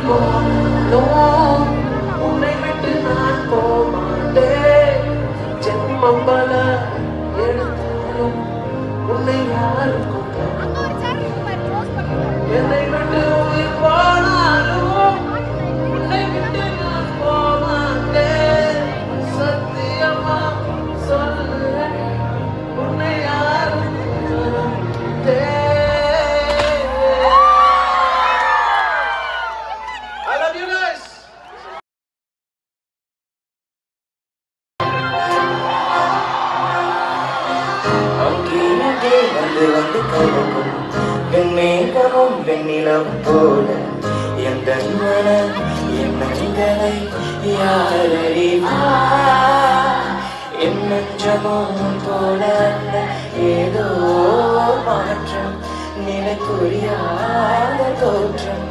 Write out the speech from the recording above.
போனாலும் உன்னை விட்டு நான் போமாட்டேன். ஜென்மம் பல எடுத்தாலும் உன்னை யாருக்கும் என்னை விட்டு உயிர் போனாலும் உன்னை விட்டு நான் போமாட்டேன். சத்தியமா சொல்லுறேன் உன்னை யாருக்கும் I love you guys. அங்கே வந்து வந்து கலக்கும் வெண்மேகமும் வெண்ணிலவும் போல எந்த எண்ணங்களை யார் அறிவார்? என் நெஞ்சமும் போல ஏதோ மாற்றம் நிலை புரியாத தோற்றம்